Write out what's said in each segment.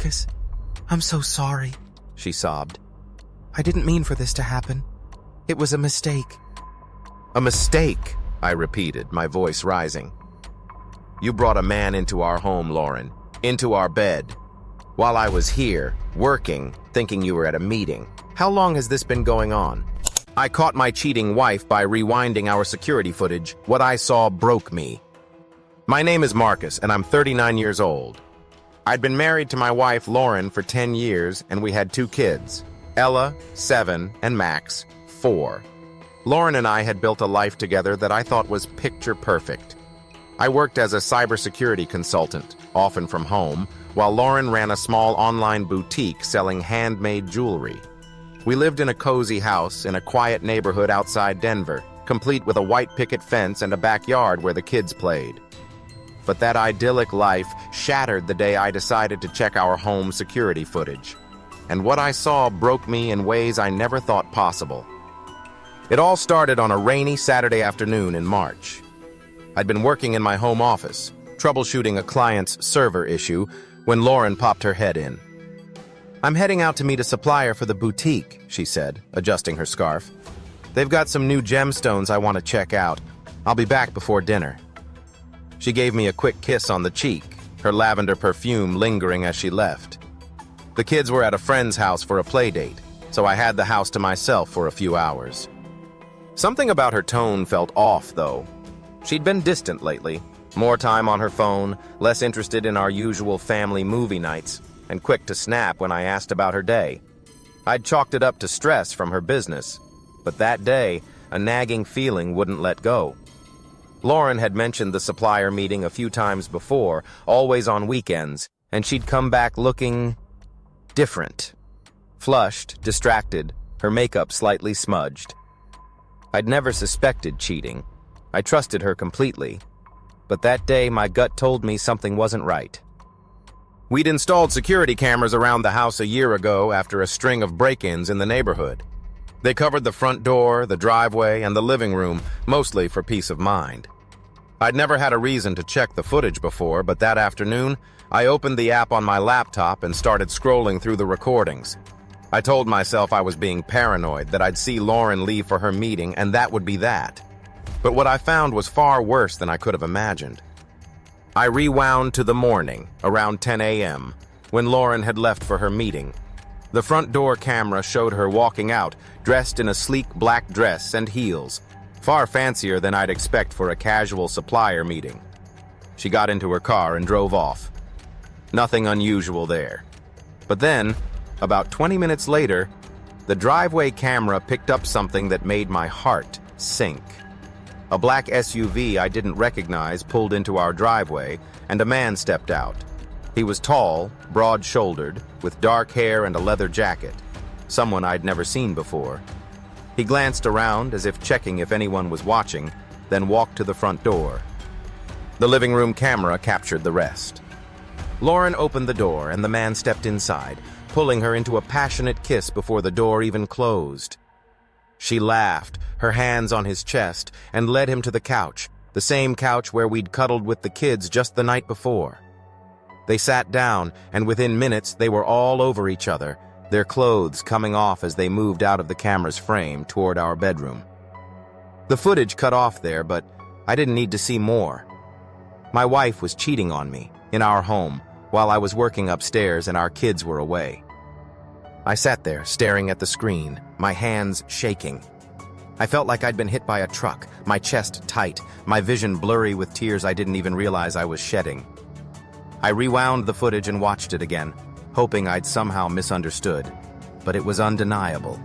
Marcus, I'm so sorry, she sobbed. I didn't mean for this to happen. It was a mistake. A mistake, I repeated, my voice rising. You brought a man into our home, Lauren, into our bed, while I was here, working, thinking you were at a meeting. How long has this been going on? I caught my cheating wife by rewinding our security footage. What I saw broke me. My name is Marcus, and I'm 39 years old. I'd been married to my wife, Lauren, for 10 years, and we had 2 kids, Ella, 7, and Max, 4. Lauren and I had built a life together that I thought was picture perfect. I worked as a cybersecurity consultant, often from home, while Lauren ran a small online boutique selling handmade jewelry. We lived in a cozy house in a quiet neighborhood outside Denver, complete with a white picket fence and a backyard where the kids played. But that idyllic life shattered the day I decided to check our home security footage. And what I saw broke me in ways I never thought possible. It all started on a rainy Saturday afternoon in March. I'd been working in my home office, troubleshooting a client's server issue, when Lauren popped her head in. I'm heading out to meet a supplier for the boutique, she said, adjusting her scarf. They've got some new gemstones I want to check out. I'll be back before dinner. She gave me a quick kiss on the cheek, her lavender perfume lingering as she left. The kids were at a friend's house for a play date, so I had the house to myself for a few hours. Something about her tone felt off, though. She'd been distant lately, more time on her phone, less interested in our usual family movie nights, and quick to snap when I asked about her day. I'd chalked it up to stress from her business, but that day, a nagging feeling wouldn't let go. Lauren had mentioned the supplier meeting a few times before, always on weekends, and she'd come back looking different. Flushed, distracted, her makeup slightly smudged. I'd never suspected cheating. I trusted her completely. But that day, my gut told me something wasn't right. We'd installed security cameras around the house a year ago after a string of break-ins in the neighborhood. They covered the front door, the driveway, and the living room, mostly for peace of mind. I'd never had a reason to check the footage before, but that afternoon, I opened the app on my laptop and started scrolling through the recordings. I told myself I was being paranoid, that I'd see Lauren leave for her meeting, and that would be that. But what I found was far worse than I could have imagined. I rewound to the morning, around 10 a.m., when Lauren had left for her meeting. The front door camera showed her walking out, dressed in a sleek black dress and heels, far fancier than I'd expect for a casual supplier meeting. She got into her car and drove off. Nothing unusual there. But then, about 20 minutes later, the driveway camera picked up something that made my heart sink. A black SUV I didn't recognize pulled into our driveway, and a man stepped out. He was tall, broad-shouldered, with dark hair and a leather jacket, someone I'd never seen before. He glanced around as if checking if anyone was watching, then walked to the front door. The living room camera captured the rest. Lauren opened the door, and the man stepped inside, pulling her into a passionate kiss before the door even closed. She laughed, her hands on his chest, and led him to the couch, the same couch where we'd cuddled with the kids just the night before. They sat down, and within minutes they were all over each other, their clothes coming off as they moved out of the camera's frame toward our bedroom. The footage cut off there, but I didn't need to see more. My wife was cheating on me, in our home, while I was working upstairs and our kids were away. I sat there, staring at the screen, my hands shaking. I felt like I'd been hit by a truck, my chest tight, my vision blurry with tears I didn't even realize I was shedding. I rewound the footage and watched it again, hoping I'd somehow misunderstood, but it was undeniable.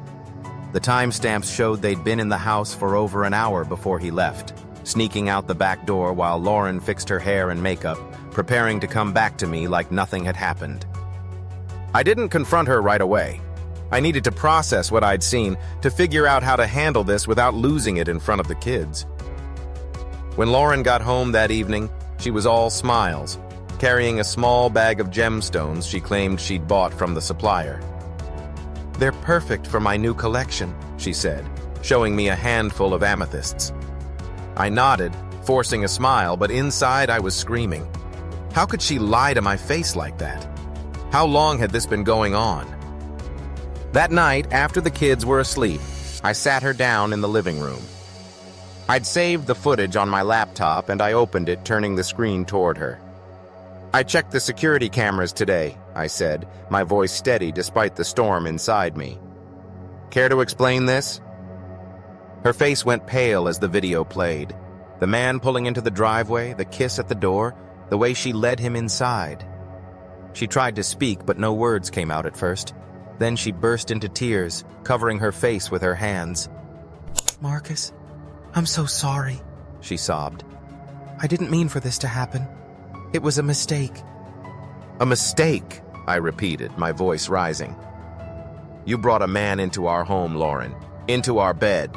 The timestamps showed they'd been in the house for over an hour before he left, sneaking out the back door while Lauren fixed her hair and makeup, preparing to come back to me like nothing had happened. I didn't confront her right away. I needed to process what I'd seen, to figure out how to handle this without losing it in front of the kids. When Lauren got home that evening, she was all smiles, carrying a small bag of gemstones she claimed she'd bought from the supplier. "They're perfect for my new collection," she said, showing me a handful of amethysts. I nodded, forcing a smile, but inside I was screaming. How could she lie to my face like that? How long had this been going on? That night, after the kids were asleep, I sat her down in the living room. I'd saved the footage on my laptop and I opened it, turning the screen toward her. "I checked the security cameras today," I said, my voice steady despite the storm inside me. "Care to explain this?" Her face went pale as the video played. The man pulling into the driveway, the kiss at the door, the way she led him inside. She tried to speak, but no words came out at first. Then she burst into tears, covering her face with her hands. "Marcus, I'm so sorry," she sobbed. "I didn't mean for this to happen. It was a mistake." "A mistake," I repeated, my voice rising. "You brought a man into our home, Lauren, into our bed.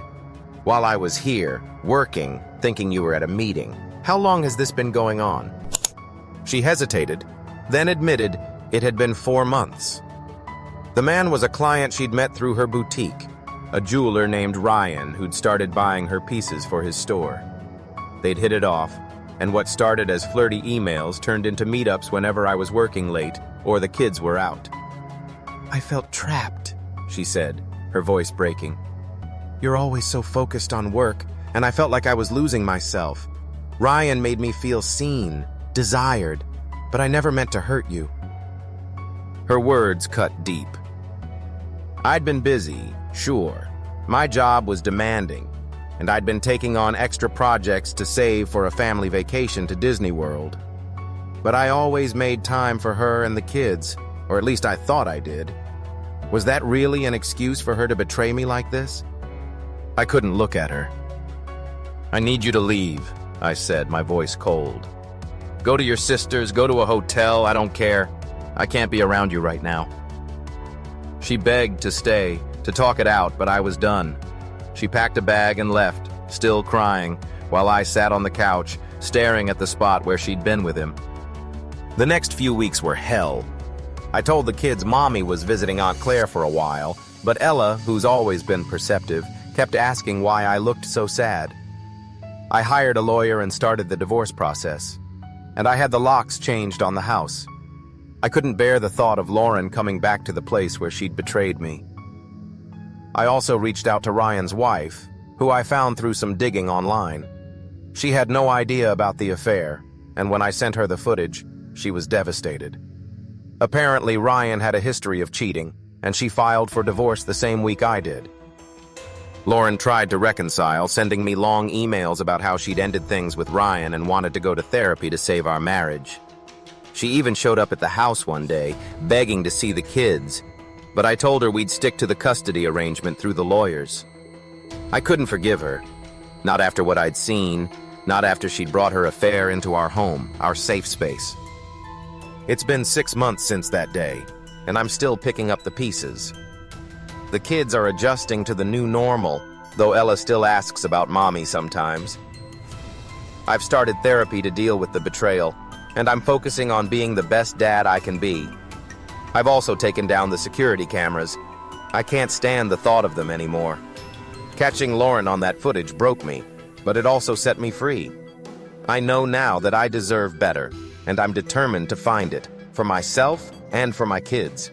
While I was here, working, thinking you were at a meeting. How long has this been going on?" She hesitated, then admitted it had been 4 months. The man was a client she'd met through her boutique, a jeweler named Ryan who'd started buying her pieces for his store. They'd hit it off, and what started as flirty emails turned into meetups whenever I was working late or the kids were out. "I felt trapped," she said, her voice breaking. "You're always so focused on work, And I felt like I was losing myself. Ryan made me feel seen, desired, but I never meant to hurt you." Her words cut deep. I'd been busy, sure. My job was demanding, and I'd been taking on extra projects to save for a family vacation to Disney World. But I always made time for her and the kids, or at least I thought I did. Was that really an excuse for her to betray me like this? I couldn't look at her. "I need you to leave," I said, my voice cold. "Go to your sister's, go to a hotel, I don't care. I can't be around you right now." She begged to stay, to talk it out, but I was done. She packed a bag and left, still crying, while I sat on the couch, staring at the spot where she'd been with him. The next few weeks were hell. I told the kids Mommy was visiting Aunt Claire for a while, but Ella, who's always been perceptive, kept asking why I looked so sad. I hired a lawyer and started the divorce process, and I had the locks changed on the house. I couldn't bear the thought of Lauren coming back to the place where she'd betrayed me. I also reached out to Ryan's wife, who I found through some digging online. She had no idea about the affair, and when I sent her the footage, she was devastated. Apparently, Ryan had a history of cheating, and she filed for divorce the same week I did. Lauren tried to reconcile, sending me long emails about how she'd ended things with Ryan and wanted to go to therapy to save our marriage. She even showed up at the house one day, begging to see the kids, but I told her we'd stick to the custody arrangement through the lawyers. I couldn't forgive her. Not after what I'd seen, not after she'd brought her affair into our home, our safe space. It's been 6 months since that day, and I'm still picking up the pieces. The kids are adjusting to the new normal, though Ella still asks about Mommy sometimes. I've started therapy to deal with the betrayal, and I'm focusing on being the best dad I can be. I've also taken down the security cameras. I can't stand the thought of them anymore. Catching Lauren on that footage broke me, but it also set me free. I know now that I deserve better, and I'm determined to find it, for myself and for my kids.